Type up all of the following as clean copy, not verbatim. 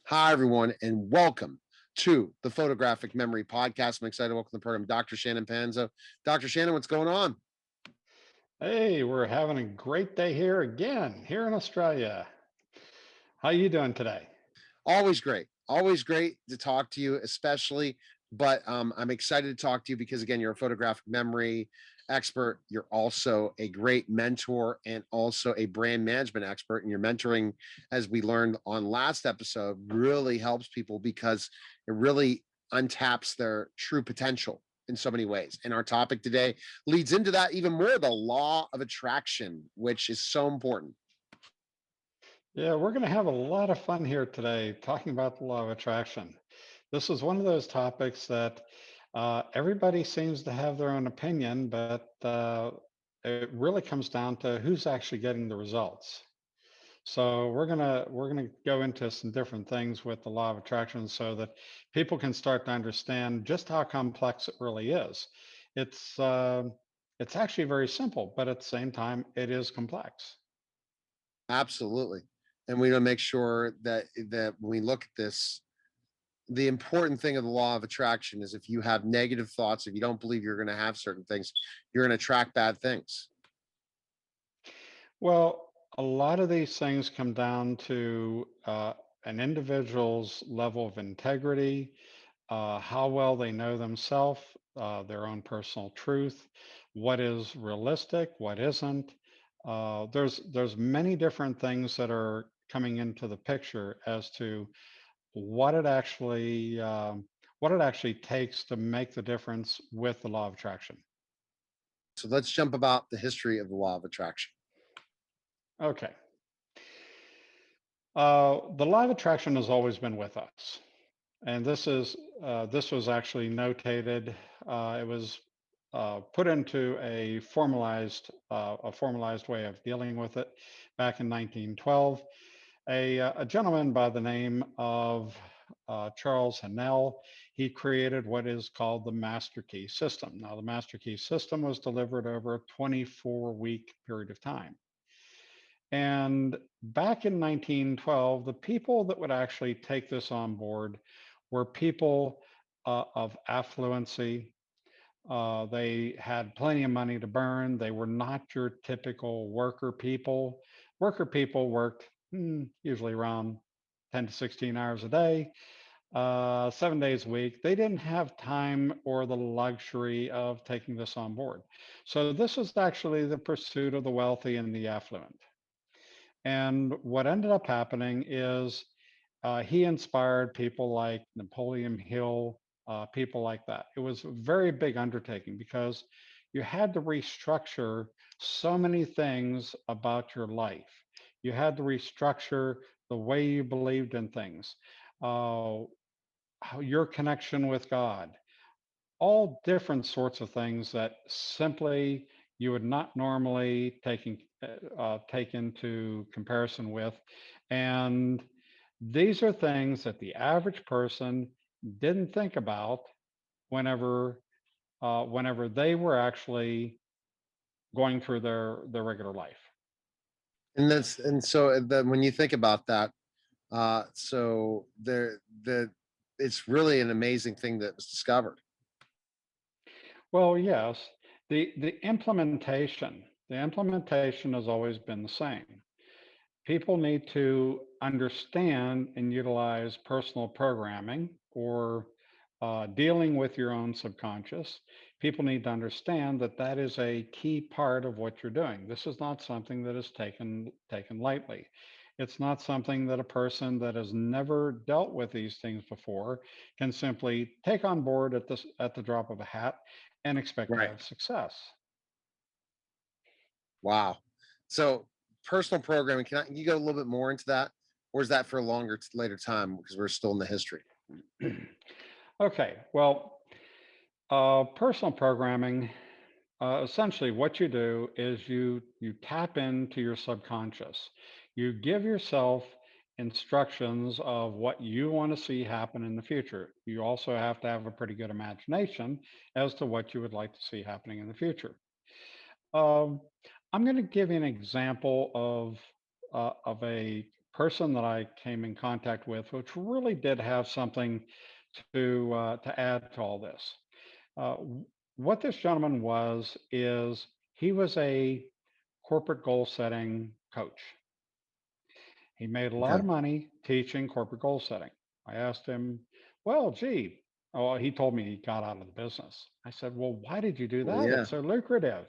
Hi, everyone, and welcome to the Photographic Memory Podcast. I'm excited to welcome to the program Dr. Shannon Panzo. Dr. Shannon, what's going on? Hey, we're having a great day here again, here in Australia. How you doing today? Always great. Always great to talk to you, especially. But I'm excited to talk to you because, again, you're a photographic memory expert. You're also a great mentor and also a brand management expert. And your mentoring, as we learned on last episode, really helps people because it really untaps their true potential in so many ways. And our topic today leads into that even more, the law of attraction, which is so important. Yeah, we're going to have a lot of fun here today talking about the law of attraction. This is one of those topics that everybody seems to have their own opinion, but it really comes down to who's actually getting the results. So we're gonna go into some different things with the law of attraction so that people can start to understand just how complex it really is. It's uh, it's actually very simple, but at the same time, it is complex. Absolutely. And we want to make sure that when we look at this, the important thing of the law of attraction is if you have negative thoughts, if you don't believe you're going to have certain things, you're going to attract bad things. Well, a lot of these things come down to an individual's level of integrity, how well they know themselves, their own personal truth, what is realistic, what isn't. There's many different things that are coming into the picture as to what it actually what it actually takes to make the difference with the law of attraction. So let's jump about the history of the law of attraction. Okay, the law of attraction has always been with us, and this was actually notated. It was put into a formalized way of dealing with it back in 1912. A gentleman by the name of Charles Hannell, he created what is called the Master Key System. Now, the Master Key System was delivered over a 24-week period of time. And back in 1912, the people that would actually take this on board were people of affluency. They had plenty of money to burn. They were not your typical worker people. Worker people worked usually around 10 to 16 hours a day, 7 days a week. They didn't have time or the luxury of taking this on board. So this was actually the pursuit of the wealthy and the affluent. And what ended up happening is he inspired people like Napoleon Hill, people like that. It was a very big undertaking because you had to restructure so many things about your life. You had to restructure the way you believed in things, uh, your connection with God, all different sorts of things that simply you would not normally take into comparison with. And these are things that the average person didn't think about whenever whenever they were actually going through their regular life. And so when you think about that, so the it's really an amazing thing that was discovered. Well, yes, the implementation has always been the same. People need to understand and utilize personal programming or dealing with your own subconscious. People need to understand that that is a key part of what you're doing. This is not something that is taken lightly. It's not something that a person that has never dealt with these things before can simply take on board at the drop of a hat and expect to Right. have success. Wow. So personal programming, you go a little bit more into that? Or is that for a longer later time because we're still in the history? Okay, well, personal programming, essentially what you do is you tap into your subconscious. You give yourself instructions of what you want to see happen in the future. You also have to have a pretty good imagination as to what you would like to see happening in the future. Um, I'm going to give you an example of a person that I came in contact with, which really did have something to add to all this. What this gentleman was is he was a corporate goal setting coach. He made a lot Okay. of money teaching corporate goal setting. I asked him, well, gee, oh, he told me he got out of the business. I said, well, why did you do Well, that? yeah. It's so lucrative.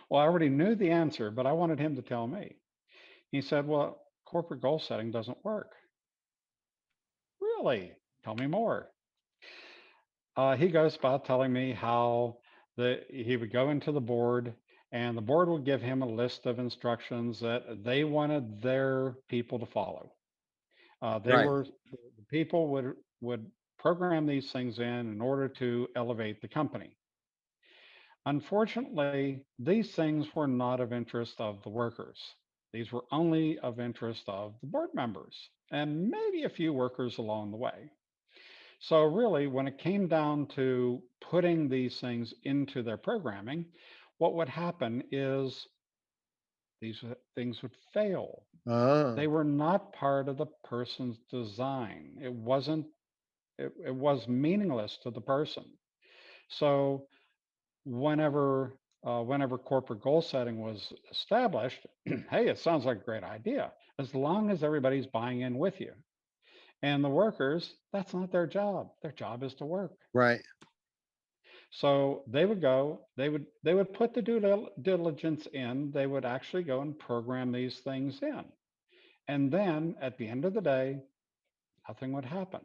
Well, I already knew the answer, but I wanted him to tell me. He said, well, corporate goal setting doesn't work. Really? Tell me more. He goes about telling me how he would go into the board and the board would give him a list of instructions that they wanted their people to follow. They Right. were the people would program these things in order to elevate the company. Unfortunately, these things were not of interest of the workers. These were only of interest of the board members and maybe a few workers along the way. So, really, when it came down to putting these things into their programming, what would happen is these things would fail. They Oh, were not part of the person's design. It wasn't, it was meaningless to the person. So, whenever corporate goal setting was established, hey, it sounds like a great idea as long as everybody's buying in with you. And the workers, that's not their job. Their job is to work. right. So they would go, they would put the due diligence in, they would actually go and program these things in. And then at the end of the day, nothing would happen.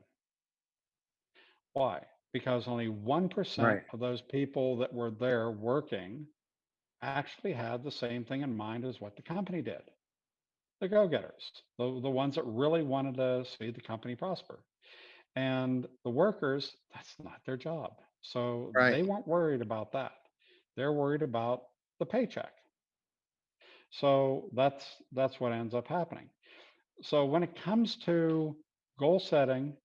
Why? Because only 1% Right. of those people that were there working actually had the same thing in mind as what the company did. The go-getters, the ones that really wanted to see the company prosper. And the workers, that's not their job. So Right. they weren't worried about that. They're worried about the paycheck. So that's what ends up happening. So when it comes to goal setting,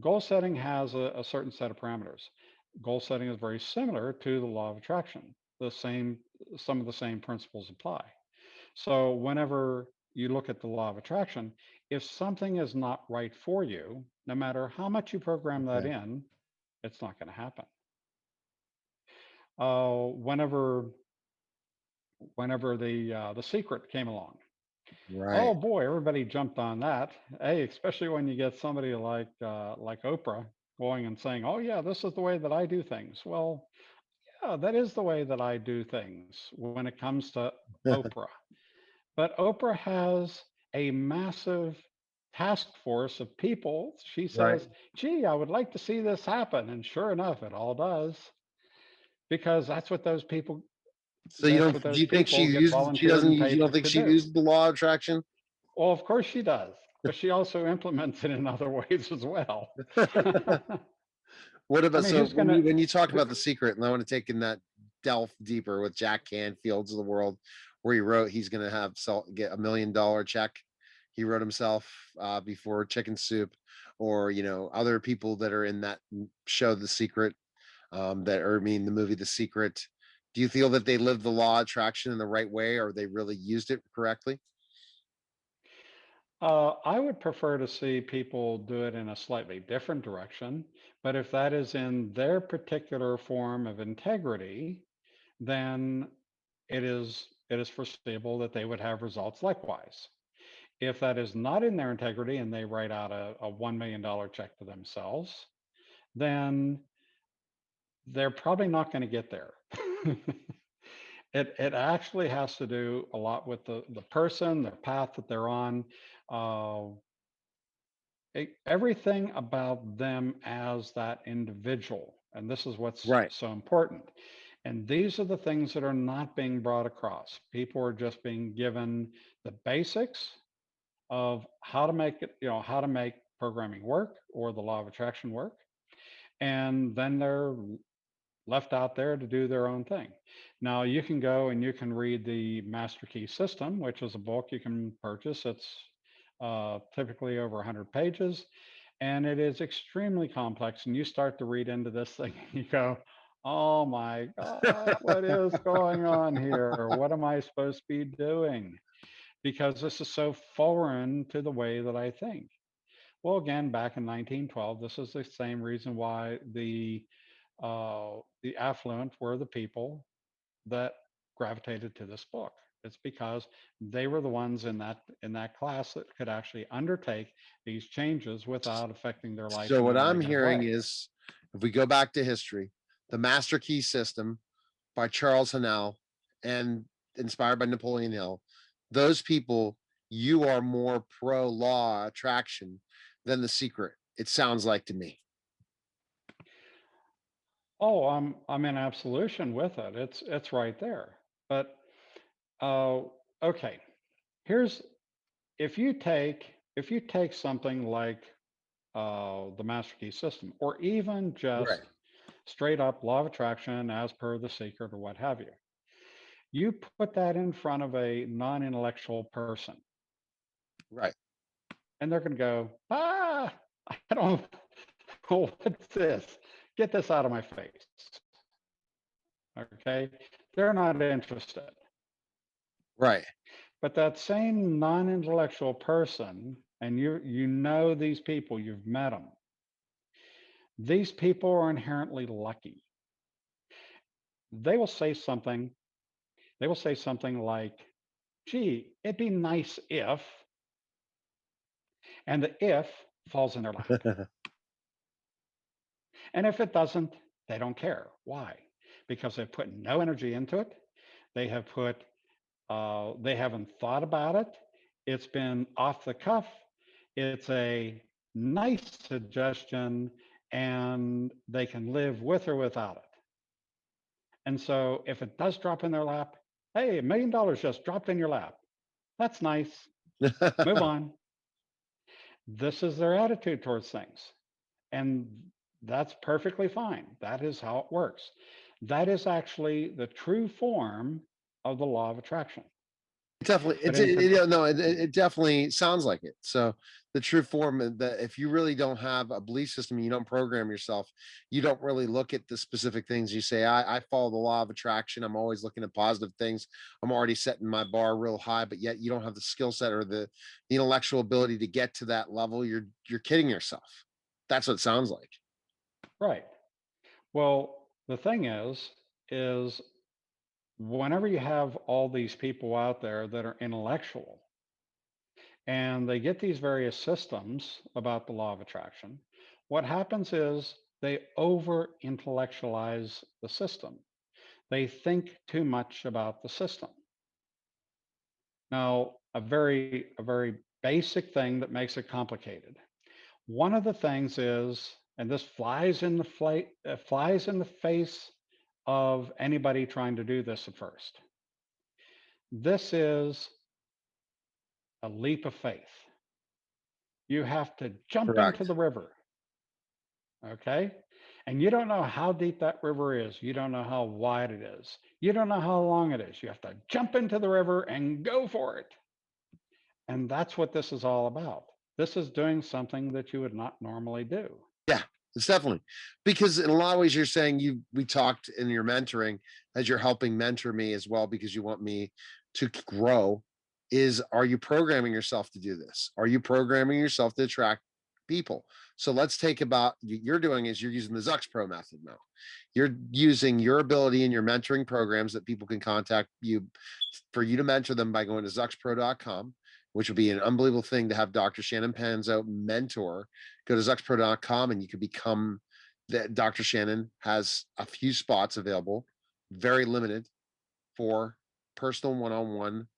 goal setting has a certain set of parameters. Goal setting is very similar to the law of attraction. Some of the same principles apply. So whenever you look at the law of attraction, if something is not right for you, no matter how much you program that Okay. in, it's not going to happen. Whenever the secret came along, oh Right. boy, everybody jumped on that. Hey, especially when you get somebody like Oprah going and saying, "Oh yeah, this is the way that I do things." Well, yeah, that is the way that I do things when it comes to Oprah. But Oprah has a massive task force of people. She Right. says, "Gee, I would like to see this happen," and sure enough, it all does because So you that's don't, what do those you think people get she volunteered doesn't and use, you paid don't think to she do. used the law of attraction? Well, of course she does, but she also implements it in other ways as well. What I about, mean, so who's gonna? when you talk Who, about the secret, and I want to take in that delve deeper with Jack Canfield's of the world, where he wrote he's going to get $1 million check. He wrote himself before Chicken Soup, or other people that are in that show, The Secret, that or I mean the movie The Secret. Do you feel that they lived the law of attraction in the right way, or they really used it correctly? I would prefer to see people do it in a slightly different direction, but if that is in their particular form of integrity, then it is foreseeable that they would have results likewise. If that is not in their integrity and they write out a $1 million check to themselves, then they're probably not going to get there. It actually has to do a lot with the person, their path that they're on, uh, everything about them as that individual. And this is what's Right. so important. And these are the things that are not being brought across. People are just being given the basics of how to make it, how to make programming work or the law of attraction work. And then they're left out there to do their own thing. Now, you can go and you can read the Master Key System, which is a book you can purchase. It's typically over 100 pages, and it is extremely complex. And you start to read into this thing, and you go, "Oh my God, what is going on here? What am I supposed to be doing?" because this is so foreign to the way that I think. Well, again, back in 1912, this is the same reason why the affluent were the people that gravitated to this book. It's because they were the ones in that class that could actually undertake these changes without affecting their life So in what any I'm negative hearing way. is, if we go back to history, the Master Key System by Charles Hanel and inspired by Napoleon Hill, those people, you are more pro law attraction than The Secret. It sounds like to me. Oh, I'm in absolution with it. It's right there. But uh, okay, here's if you take something like the master key system, or even just Right. straight up law of attraction as per the secret or what have you, you put that in front of a non-intellectual person, Right. and they're going to go, I don't know what's this. Get this out of my face. Okay, they're not interested. Right. But that same non-intellectual person, and you know these people, you've met them. These people are inherently lucky. They will say something. They will say something like, "Gee, it'd be nice if," and the if falls in their lap. And if it doesn't, they don't care. Why? Because they've put no energy into it. They haven't thought about it. It's been off the cuff. It's a nice suggestion, and they can live with or without it. And so if it does drop in their lap, hey, $1 million just dropped in your lap. That's nice. Move on. This is their attitude towards things. And that's perfectly fine. That is how it works. That is actually the true form of the law of attraction. Definitely, But it's no, it definitely sounds like it. So the true form that if you really don't have a belief system, you don't program yourself, you don't really look at the specific things. You say, I follow the law of attraction. I'm always looking at positive things. I'm already setting my bar real high, but yet you don't have the skill set or the intellectual ability to get to that level. You're kidding yourself. That's what it sounds like. right. Well, the thing is whenever you have all these people out there that are intellectual and they get these various systems about the law of attraction, what happens is they over intellectualize the system. They think too much about the system. Now, a very basic thing that makes it complicated. One of the things is, and this flies in the face of anybody trying to do this at first. This is a leap of faith. You have to jump into Correct. the river, okay? And you don't know how deep that river is. You don't know how wide it is. You don't know how long it is. You have to jump into the river and go for it. And that's what this is all about. This is doing something that you would not normally do. Yeah, it's definitely because in a lot of ways you're saying we talked in your mentoring as you're helping mentor me as well because you want me to grow. Is are you programming yourself to do this? Are you programming yourself to attract people? So let's take about you're doing is you're using the ZOX Pro method now. You're using your ability in your mentoring programs that people can contact you for you to mentor them by going to zuckspro.com, which would be an unbelievable thing to have Dr. Shannon Panzo mentor. Go to zuckspro.com and you can become that. Dr. Shannon has a few spots available, very limited for personal one-on-one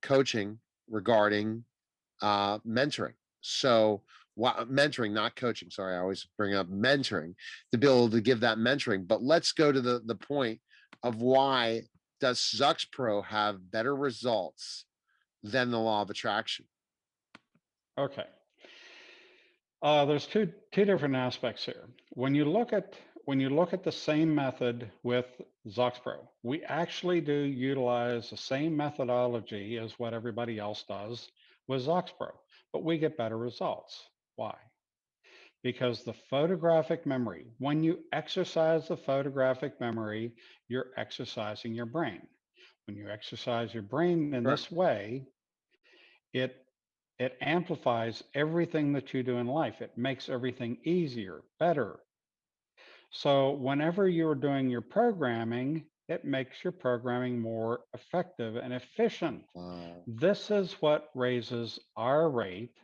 coaching regarding mentoring. So mentoring, not coaching. Sorry, I always bring up mentoring to be able to give that mentoring. But let's go to the point of why does Zucks Pro have better results than the law of attraction? Okay. There's two different aspects here. When you look at the same method with ZOX Pro, we actually do utilize the same methodology as what everybody else does with ZOX Pro, but we get better results. Why? Because the photographic memory, when you exercise the photographic memory, you're exercising your brain. When you exercise your brain in Correct. this way, it it amplifies everything that you do in life. It makes everything easier, better. So whenever you're doing your programming, it makes your programming more effective and efficient. Wow. This is what raises our rate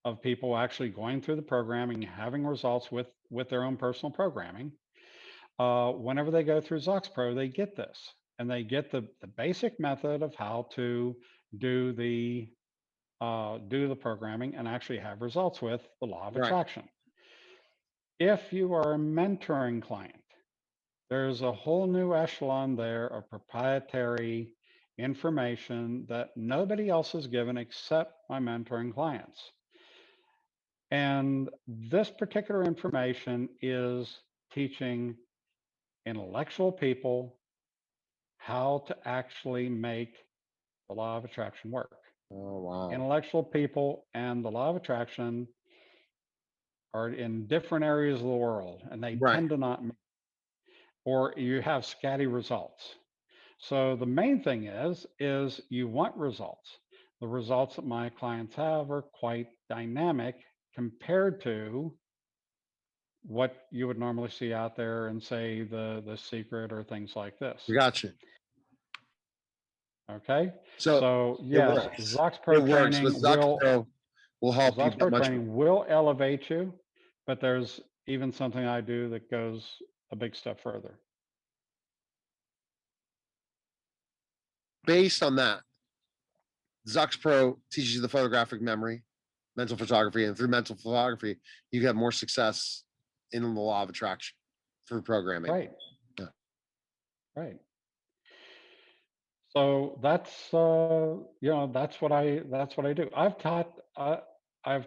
of people actually going through the programming, having results with their own personal programming. Whenever they go through ZOX Pro, they get this, and they get the basic method of how to do the do the programming and actually have results with the law of Right. attraction. If you are a mentoring client, there's a whole new echelon there of proprietary information that nobody else is given except my mentoring clients. And this particular information is teaching intellectual people how to actually make the law of attraction work. Oh, wow. Intellectual people and the law of attraction are in different areas of the world, and they Right. tend to not, or you have scatty results. So the main thing is you want results. The results that my clients have are quite dynamic compared to what you would normally see out there and say the secret or things like this. Gotcha. Okay. So So it yes, works. It works. With will help you ZOX that Pro much more. training will elevate you, but there's even something I do that goes a big step further. Based on that, ZOX Pro teaches you the photographic memory, mental photography, and through mental photography, you have more success in the law of attraction through programming. Right. Yeah. Right. So that's that's what I do. I've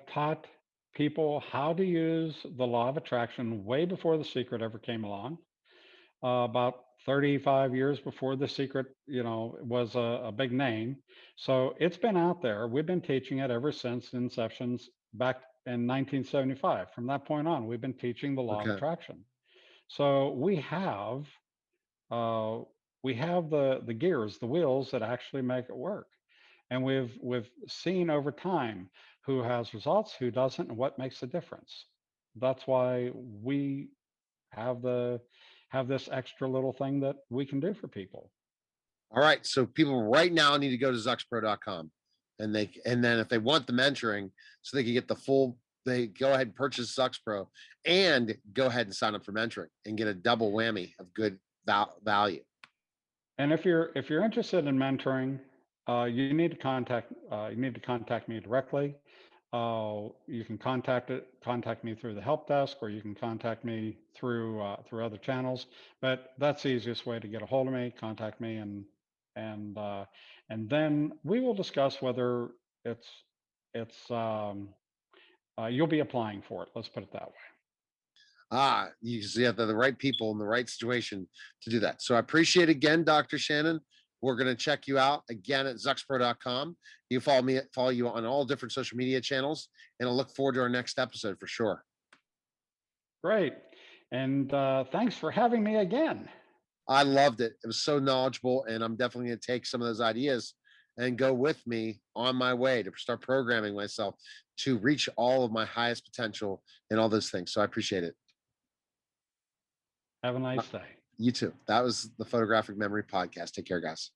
taught people how to use the law of attraction way before the secret ever came along. About 35 years before the secret, was a big name. So it's been out there. We've been teaching it ever since inceptions back in 1975. From that point on, we've been teaching the law of Okay. attraction. So uh, we have the gears, the wheels that actually make it work. And we've seen over time who has results, who doesn't, and what makes the difference. That's why we have the have this extra little thing that we can do for people. All right. So people right now need to go to zuckspro.com and then if they want the mentoring so they can get the full, they go ahead and purchase ZOX Pro and go ahead and sign up for mentoring and get a double whammy of good value. And if you're interested in mentoring, you need to contact me directly. You can contact me through the help desk, or you can contact me through other channels. But that's the easiest way to get a hold of me. Contact me, and uh, and then we will discuss whether it's you'll be applying for it. Let's put it that way. You have the right people in the right situation to do that. So I appreciate again, Dr. Shannon. We're going to check you out again at zuckspro.com. You follow you on all different social media channels, and I'll look forward to our next episode for sure. Great, and thanks for having me again. I loved it. It was so knowledgeable, and I'm definitely going to take some of those ideas and go with me on my way to start programming myself to reach all of my highest potential and all those things. So I appreciate it. Have a nice day. You too. That was the Photographic Memory Podcast. Take care, guys.